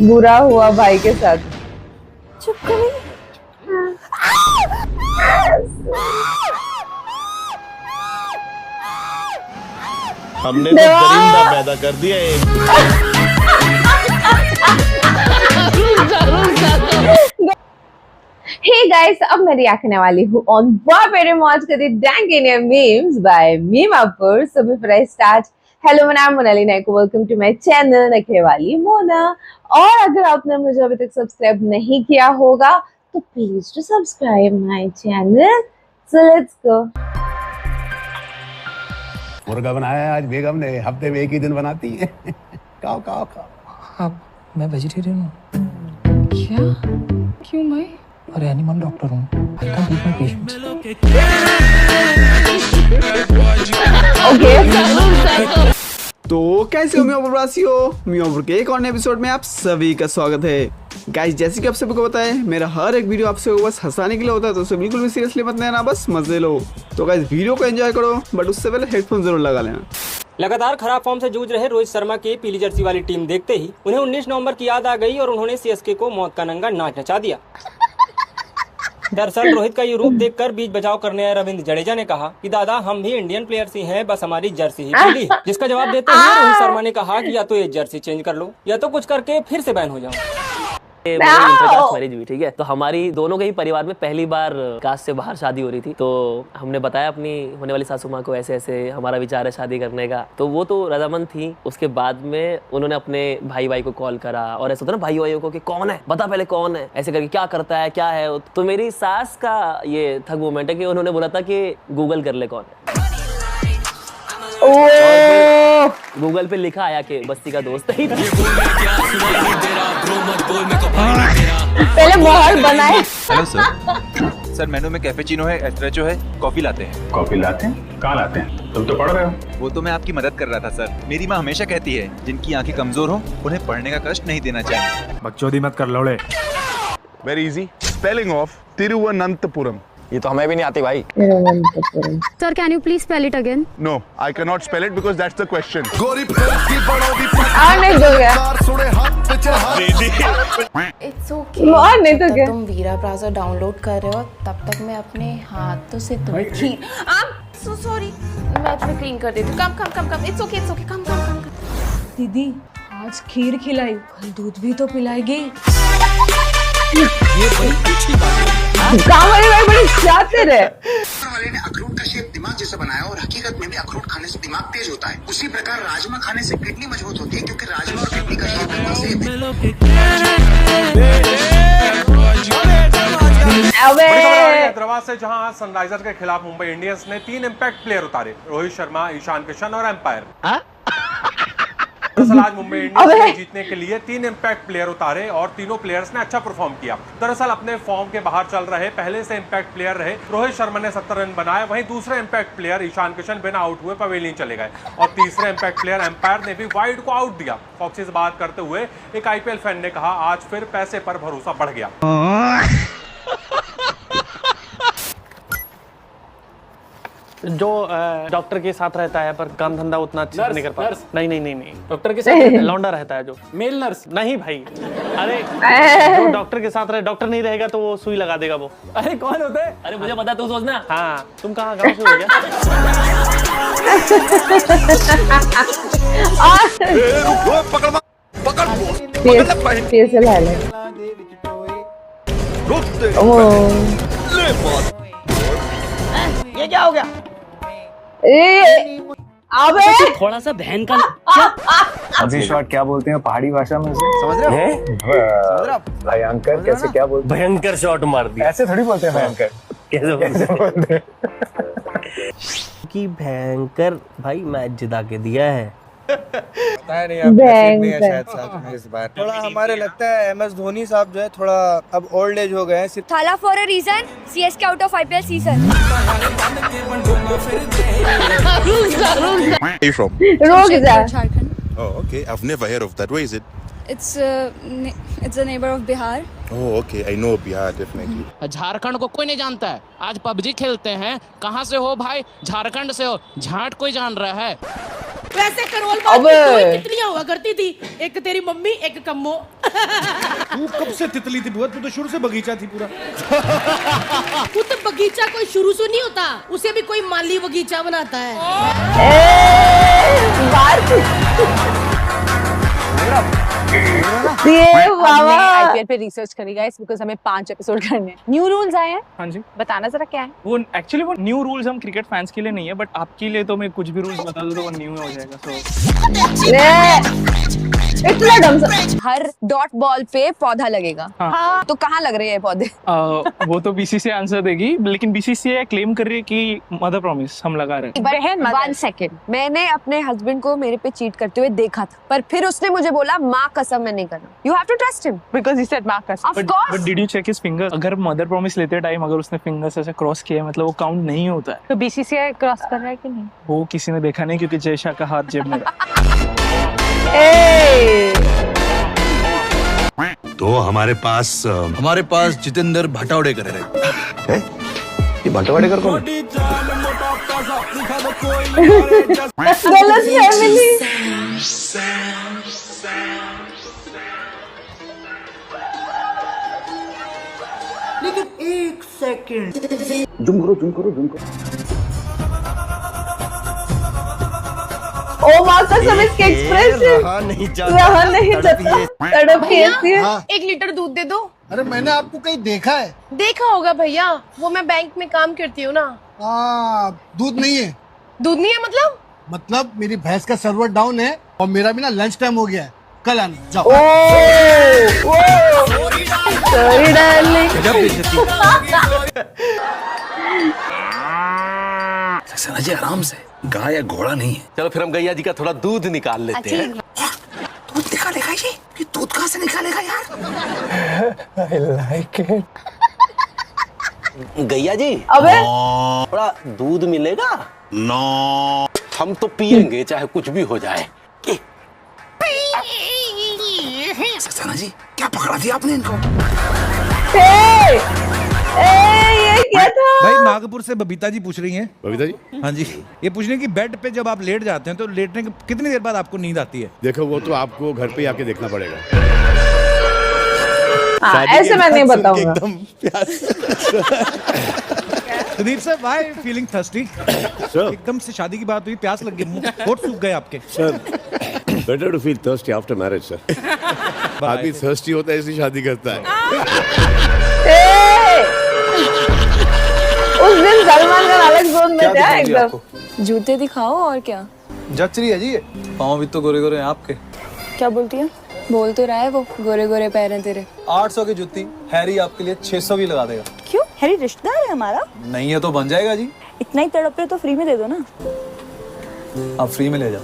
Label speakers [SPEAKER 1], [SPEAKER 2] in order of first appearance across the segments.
[SPEAKER 1] बुरा हुआ भाई के साथ। चुप करो।
[SPEAKER 2] हमने तो दरिंदा पैदा कर दिया एक।
[SPEAKER 1] हे गाइस, अब मैं रिएक्ट करने वाली हूँ ऑन मेरे मौज करी डैंग Indian memes by Meemapur. So before I start, hello मैं नाम Monali Nayak, welcome to my channel नखरे वाली मोना। और अगर आपने मुझे अभी तक सब्सक्राइब नहीं किया होगा तो please to subscribe my channel. So let's go.
[SPEAKER 3] मुर्गा बनाया है आज बेगम ने, हफ्ते में एक ही दिन बनाती है। खाओ खाओ खाओ।
[SPEAKER 4] हाँ, मैं वेजिटेरियन हूँ।
[SPEAKER 5] क्या? क्यों मैं?
[SPEAKER 4] और एनिमल डॉक्टर हूँ। I can't eat my patients.
[SPEAKER 1] Okay
[SPEAKER 6] तो कैसे हो मियाँपुर वासियों, मियाँपुर के एक और नए एपिसोड में आप सभी का स्वागत है। गाइस, जैसे कि आप सभी को पता है, मेरा हर एक वीडियो आपसे बस हंसाने के लिए होता है, तो उसे बिल्कुल भी सीरियसली मत लेना, बस मजे लो। तो गाइस, वीडियो को एंजॉय करो, बट उससे पहले हेडफोन जरूर लगा लेना।
[SPEAKER 7] लगातार खराब फॉर्म से जूझ रहे रोहित शर्मा की पीली जर्सी वाली टीम देखते ही उन्हें 19 नवंबर की याद आ गई और उन्होंने सीएसके को मौत का नंगा नाच नचा दिया। दरअसल रोहित का ये रूप देखकर बीच बचाव करने आए रविंद्र जडेजा ने कहा कि दादा हम भी इंडियन प्लेयर्स ही हैं, बस हमारी जर्सी ही पीली है। जिसका जवाब देते हुए रोहित शर्मा ने कहा कि या तो ये जर्सी चेंज कर लो या तो कुछ करके फिर से बैन हो जाओ।
[SPEAKER 8] मैरिज हुई, ठीक है। तो हमारी दोनों के ही परिवार में पहली बार कास्ट से बाहर शादी हो रही थी, तो हमने बताया अपनी होने वाली सासू माँ को ऐसे ऐसे हमारा विचार है शादी करने का। तो वो तो रजामंद थी। उसके बाद में उन्होंने अपने भाई को कॉल करा और ऐसा होता ना भाई भाइयों को कि कौन है, बता पहले कौन है, ऐसे करके क्या करता है, क्या है। तो मेरी सास का ये थक मोमेंट है कि उन्होंने बोला था कि गूगल कर ले कौन है। गूगल पे लिखा आया कि बस्ती का दोस्त है।
[SPEAKER 1] पहले मोहर बनाए।
[SPEAKER 9] हेलो सर, मेनू में कैपेचिनो है, एस्प्रेसो है, कॉफी लाते हैं।
[SPEAKER 3] कॉफी लाते हैं? कहाँ लाते हैं? तुम तो पढ़ रहे हो।
[SPEAKER 9] वो तो मैं आपकी मदद कर रहा था सर। मेरी माँ हमेशा कहती है जिनकी आंखें कमजोर हो उन्हें पढ़ने का कष्ट नहीं देना चाहिए।
[SPEAKER 2] बकचोदी मत कर लोड़े।
[SPEAKER 10] Very easy spelling of Thiruvananthapuram.
[SPEAKER 11] ये तो हमें भी नहीं आती भाई।
[SPEAKER 5] Sir can you please spell it again?
[SPEAKER 10] No, I can not spell it because that's the question.
[SPEAKER 1] नहीं तो क्या?
[SPEAKER 5] It's okay.
[SPEAKER 1] और नहीं तो क्या?
[SPEAKER 5] तुम वीरा ब्राउज़र डाउनलोड कर रहे हो, तब तक मैं अपने हाथों से तुम्हें खीर। सो सॉरी, मैं तुम्हें क्लीन कर देती हूँ। कम। इट्स ओके, कम।
[SPEAKER 12] दीदी आज खीर खिलाई, कल दूध भी तो पिलाएगी।
[SPEAKER 1] ये गाँव वाले भाई बड़े शातिर है।
[SPEAKER 13] वाले ने अखरोट का शेप दिमाग जैसा बनाया और हकीकत में भी अखरोट खाने से दिमाग तेज होता है। उसी प्रकार राजमा खाने से किडनी मजबूत होती है, क्योंकि राजमा और किडनी का शेप बिल्कुल सेम
[SPEAKER 1] है।
[SPEAKER 2] हैदराबाद से जहां सनराइजर्स के खिलाफ मुंबई इंडियंस ने 3 इम्पैक्ट प्लेयर उतारे, रोहित शर्मा, ईशान किशन और एम्पायर। दरअसल आज मुंबई इंडियंस ने जीतने के लिए 3 इम्पैक्ट प्लेयर उतारे और तीनों प्लेयर्स ने अच्छा परफॉर्म किया। दरअसल अपने फॉर्म के बाहर चल रहे पहले से इम्पैक्ट प्लेयर रहे रोहित शर्मा ने 70 रन बनाए, वहीं दूसरे इम्पैक्ट प्लेयर ईशान किशन बिना आउट हुए पवेलियन चले गए और तीसरे इम्पैक्ट प्लेयर एम्पायर ने भी वाइड को आउट दिया। फॉक्स से बात करते हुए एक आईपीएल फैन ने कहा, आज फिर पैसे पर भरोसा बढ़ गया।
[SPEAKER 7] जो डॉक्टर के साथ रहता है पर काम धंधा उतना अच्छा नहीं कर पाता। नहीं
[SPEAKER 4] डॉक्टर के साथ
[SPEAKER 7] लौंडा रहता है जो
[SPEAKER 4] मेल नर्स।
[SPEAKER 7] नहीं भाई, अरे जो डॉक्टर के साथ रहे, डॉक्टर नहीं रहेगा तो वो सुई लगा देगा वो।
[SPEAKER 4] अरे कौन होते हैं?
[SPEAKER 8] अरे मुझे पता, तू सोचना।
[SPEAKER 7] हाँ, तुम कहाँ गाँव से हो गया?
[SPEAKER 8] ये क्या हो गया?
[SPEAKER 1] अबे
[SPEAKER 8] थोड़ा सा बहन का
[SPEAKER 3] अभी शॉट क्या बोलते हैं पहाड़ी भाषा में उसे?
[SPEAKER 11] समझ रहे हो?
[SPEAKER 3] भयंकर कैसे क्या बोलते हैं?
[SPEAKER 8] भयंकर शॉट मार दिया।
[SPEAKER 3] ऐसे थोड़ी बोलते हैं भयंकर। कैसे बोलते हैं?
[SPEAKER 8] कि भयंकर भाई मैच जिता के दिया है।
[SPEAKER 11] पता नहीं, अब नहीं है शायद साथ में इस बार। थोड़ा हमारे लगता है एमएस धोनी साहब जो है थोड़ा अब ओल्ड एज हो गए हैं।
[SPEAKER 5] Thala for a reason, CSK out of IPL season.
[SPEAKER 10] Where are you from?
[SPEAKER 5] Jharkhand.
[SPEAKER 10] Oh, okay. I've never heard of that. Where is it?
[SPEAKER 5] It's a neighbor of Bihar.
[SPEAKER 10] Oh, okay. I know Bihar definitely.
[SPEAKER 4] Jharkhand को कोई नहीं जानता है। आज PUBG खेलते हैं। कहाँ से हो भाई? झारखंड से हो। झाट कोई जान रहा है?
[SPEAKER 14] वैसे करोल
[SPEAKER 1] अबे।
[SPEAKER 14] बाग में तितलियां हुआ करती थी, एक तेरी मम्मी एक कम्मो।
[SPEAKER 15] तू कब से तितली थी बुआ? तू तो शुरू से बगीचा थी पूरा।
[SPEAKER 14] खुद बगीचा कोई शुरू से नहीं होता, उसे भी कोई माली बगीचा बनाता है।
[SPEAKER 1] बाबा
[SPEAKER 12] आईपीएल पे रिसर्च करी गाइस, बिकॉज़ हमें 5 एपिसोड करने हैं। न्यू रूल्स आए हैं।
[SPEAKER 16] हाँ जी,
[SPEAKER 12] बताना जरा क्या है।
[SPEAKER 16] वो एक्चुअली वो न्यू रूल्स हम क्रिकेट फैंस के लिए नहीं है, बट आपके लिए तो मैं कुछ भी रूल्स बता दूं तो वो न्यू हो जाएगा।
[SPEAKER 12] इतना डम सा। हर डॉट बॉल पे पौधा लगेगा। हाँ। तो कहाँ लग रहे हैं पौधे?
[SPEAKER 16] वो तो बीसीसीआई आंसर देगी, लेकिन बीसीसीआई क्लेम कर रही है कि मदर प्रॉमिस हम लगा रहे हैं।
[SPEAKER 12] 1 सेकेंड, मैंने अपने हस्बैंड को मेरे पे चीट करते हुए देखा था, पर फिर उसने मुझे बोला माँ कसम मैं नहीं करना। You have to trust him because he said माँ कसम। Of course.
[SPEAKER 16] But did you check his fingers? अगर मदर प्रॉमिस लेते टाइम अगर उसने फिंगर्स ऐसे क्रॉस किया है, मतलब वो काउंट नहीं होता है।
[SPEAKER 12] तो बीसीसीआई क्रॉस कर रहा है कि नहीं?
[SPEAKER 16] वो किसी ने देखा नहीं, क्योंकि जयशा का हाथ जेब में था।
[SPEAKER 3] तो हमारे पास जितेंद्र भटौड़ेकर है। ये भटौड़ेकर कौन है?
[SPEAKER 1] गलत फैमिली।
[SPEAKER 14] लेकिन 1 सेकंड,
[SPEAKER 3] जूम करो।
[SPEAKER 1] ओ माँ कसम, इसके एक्सप्रेशन रहा नहीं जाता, तड़प के ऐसी है।
[SPEAKER 14] 1 लीटर दूध दे दो।
[SPEAKER 15] अरे मैंने आपको कहीं देखा है?
[SPEAKER 14] देखा होगा भैया, वो मैं बैंक में काम करती हूँ ना।
[SPEAKER 15] दूध नहीं है।
[SPEAKER 14] दूध नहीं है
[SPEAKER 15] मतलब मेरी भैंस का सर्वर डाउन है और मेरा भी ना लंच टाइम हो गया है, कल आना। जाओ।
[SPEAKER 1] Sorry darling.
[SPEAKER 3] सक्सेना जी आराम से, गाय या घोड़ा नहीं है।
[SPEAKER 17] चलो फिर हम गैया जी का थोड़ा दूध निकाल लेते हैं।
[SPEAKER 3] दूध निकालेगा ये दूध कहाँ से निकालेगा यार?
[SPEAKER 17] I like it. गैया जी,
[SPEAKER 1] अबे
[SPEAKER 17] थोड़ा दूध मिलेगा?
[SPEAKER 3] नो,
[SPEAKER 17] हम तो पिएंगे चाहे कुछ भी हो जाए।
[SPEAKER 3] सक्सेना जी क्या पकड़ा दिया आपने इनको?
[SPEAKER 1] ये क्या था?
[SPEAKER 15] भाई नागपुर से बबीता जी पूछ रही हैं।
[SPEAKER 3] बबीता जी?
[SPEAKER 15] हाँ जी, ये पूछ रही हैं कि बेड पे जब आप लेट जाते हैं तो लेटने के कितनी देर बाद आपको नींद आती है?
[SPEAKER 3] देखो वो तो आपको घर पे आके देखना पड़ेगा।
[SPEAKER 1] हाँ, ऐसे मैं नहीं बताऊंगा।
[SPEAKER 3] एकदम प्यास।
[SPEAKER 15] Sudeep sir, why feeling thirsty? एकदम से शादी की बात हुई, प्यास लग गई, मुंह होठ सूख गए आपके।
[SPEAKER 3] Sir, better to feel thirsty after marriage, sir. आदमी thirsty होता है इसलिए शादी करता है।
[SPEAKER 1] उस दिन सलमान का अलग जोन में था एकदम।
[SPEAKER 12] जूते दिखाओ और क्या।
[SPEAKER 11] जच रही है जी, पाँव भी तो गोरे गोरे हैं आपके।
[SPEAKER 12] क्या बोलती है? बोल तो रहा है वो, गोरे गोरे पैर हैं तेरे।
[SPEAKER 11] 800 की जूती हैरी आपके लिए 600 भी लगा देगा।
[SPEAKER 12] क्यों? हैरी रिश्तेदार है हमारा।
[SPEAKER 11] नहीं है तो बन जाएगा जी।
[SPEAKER 12] इतना ही तड़प रहे तो फ्री में दे दो ना।
[SPEAKER 11] आप फ्री में ले जाओ।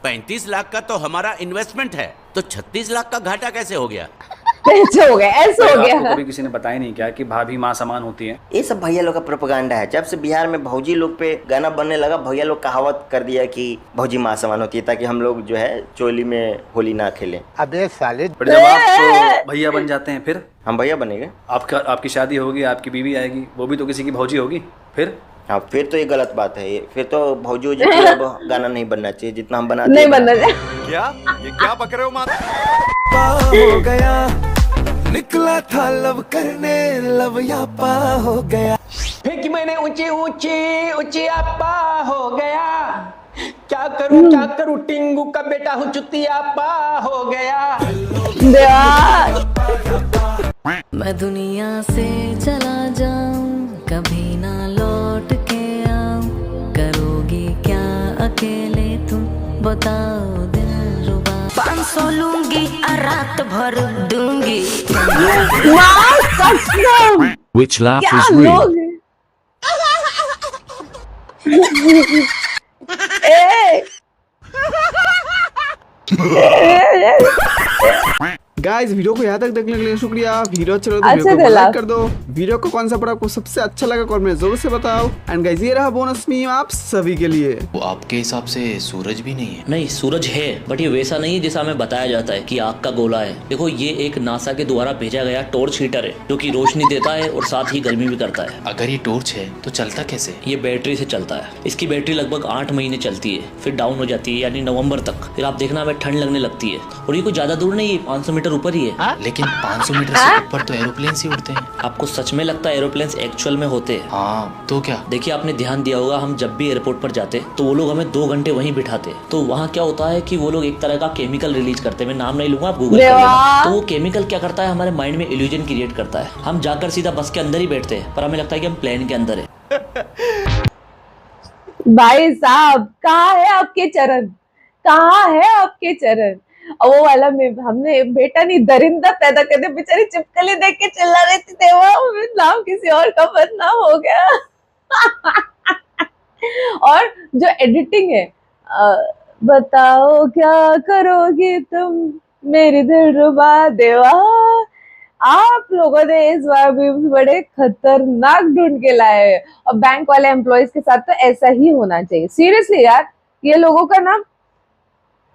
[SPEAKER 17] 35 लाख का तो हमारा इन्वेस्टमेंट है, तो 36 लाख का घाटा कैसे हो गया?
[SPEAKER 1] ऐसे हो गया।
[SPEAKER 18] कभी किसी ने बताया नहीं क्या कि भाभी माँ समान होती है?
[SPEAKER 19] ये सब भैया लोग का प्रोपेगेंडा है। जब से बिहार में भौजी लोग पे गाना बनने लगा, भैया लोग कहावत कर दिया कि भौजी माँ समान होती है, ताकि हम लोग जो है चोली में होली ना खेलें।
[SPEAKER 18] अबे साले, जब आप भैया बन जाते हैं फिर?
[SPEAKER 19] हम भैया बनेंगे।
[SPEAKER 18] आपकी शादी होगी, आपकी बीवी आएगी, वो भी तो किसी की भौजी होगी। फिर
[SPEAKER 19] हाँ, फिर तो ये गलत बात है। फिर तो भौजी वौजी पे अब गाना नहीं बनना चाहिए, जितना हम बनाते
[SPEAKER 1] नहीं बनना चाहिए।
[SPEAKER 9] क्या ये क्या पक रहे हो माँ?
[SPEAKER 20] हो गया, निकला था लब करने, लब यापा हो गया।
[SPEAKER 7] फेंकी मैंने ऊंची ऊंची ऊंची आपा हो गया। क्या करूं टिंगू का बेटा हूँ चुतिया पा हो गया।
[SPEAKER 21] मैं दुनिया से चला जाऊं, कभी ना लौट के आऊं, करोगी क्या अकेले तुम, बताओ दिलरुबा। 500 लूंगी रात भर दूंगी।
[SPEAKER 22] Which laugh is real?
[SPEAKER 6] Guys video को यहाँ तक देखने के लिए शुक्रिया। वीडियो अच्छा लगा तो
[SPEAKER 1] अच्छा
[SPEAKER 6] वीडियो को
[SPEAKER 1] चला।
[SPEAKER 6] लाइक कर दो। वीडियो को कौन सा पड़ा आपको सबसे अच्छा लगा कमेंट में जरूर से बताओ। एंड गाइस ये रहा बोनस मीम आप सभी के लिए।
[SPEAKER 13] वो आपके हिसाब से सूरज भी नहीं है?
[SPEAKER 23] नहीं, सूरज है, बट ये वैसा नहीं है जैसा हमें बताया जाता है कि आग का गोला है। देखो, ये एक नासा के द्वारा भेजा गया टॉर्च हीटर है जो कि रोशनी देता है और साथ ही गर्मी भी करता है।
[SPEAKER 13] अगर ये टॉर्च है तो चलता कैसे?
[SPEAKER 23] ये बैटरी से चलता है। इसकी बैटरी लगभग 8 महीने चलती है, फिर डाउन हो जाती है, यानी नवंबर तक। फिर आप देखना हमें ठंड लगने लगती है। और ये कोई ज्यादा दूर नहीं है, 500 मीटर ऊपर ही है।
[SPEAKER 13] लेकिन 500 मीटर से ऊपर तो एरोप्लेन ही उड़ते हैं।
[SPEAKER 23] आपको सच में लगता है एरोप्लेन एक्चुअल में होते हैं?
[SPEAKER 13] हाँ, तो क्या?
[SPEAKER 23] देखिए, आपने ध्यान दिया होगा, हम जब भी एयरपोर्ट पर जाते तो वो लोग हमें 2 घंटे वहीं बिठाते। तो वहाँ क्या होता है कि वो लोग एक तरह का केमिकल रिलीज करते हैं। मैं नाम नहीं लूंगा, आप गूगल कर लेना। तो वो केमिकल क्या करता है, हमारे माइंड में इल्यूजन क्रिएट करता है। हम जाकर सीधा बस के अंदर ही बैठते हैं, पर हमें लगता है कि हम प्लेन के अंदर है।
[SPEAKER 1] भाई साहब, कहाँ है आपके चरण, कहाँ है आपके चरण। और वो वाला में हमने बेटा नहीं दरिंदा पैदा कर दिया, बेचारी चिपकली देख के चिल्ला रही थी, वो नाम किसी और का बदनाम हो गया। और जो एडिटिंग है, बताओ क्या करोगे तुम मेरी दिलरुबा देवा। आप लोगों ने इस बार भी बड़े खतरनाक ढूंढ के लाए हैं। और बैंक वाले एम्प्लॉयज के साथ तो ऐसा ही होना चाहिए। सीरियसली यार, ये लोगों का ना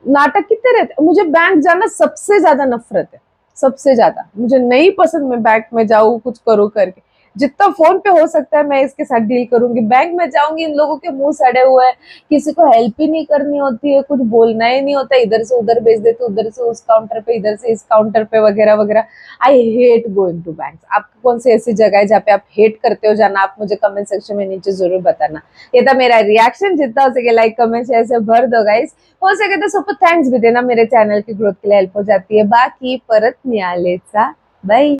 [SPEAKER 1] नाटक कितने रहते। मुझे बैंक जाना सबसे ज्यादा नफरत है, सबसे ज्यादा मुझे नहीं पसंद। मैं बैंक में जाऊँ कुछ करूँ करके, जितना फोन पे हो सकता है मैं इसके साथ डील करूंगी। बैंक में जाऊंगी, इन लोगों के मुंह सड़े हुए हैं, किसी को हेल्प ही नहीं करनी होती है, कुछ बोलना ही नहीं होता, इधर से उधर भेज देते, उधर से उस काउंटर पे, इधर से इस काउंटर पे, वगैरह वगैरह। I hate going to banks. आपको कौन सी ऐसी जगह है जहाँ पे आप हेट करते हो जाना, आप मुझे कमेंट सेक्शन में नीचे जरूर बताना। ये था मेरा रिएक्शन। जितना हो सके लाइक कमेंट शेयर से भर दो गाइस। हो सके तो सुपर थैंक्स भी देना, मेरे चैनल की ग्रोथ के लिए हेल्प हो जाती है। बाकी परत न्यालेचा, बाय।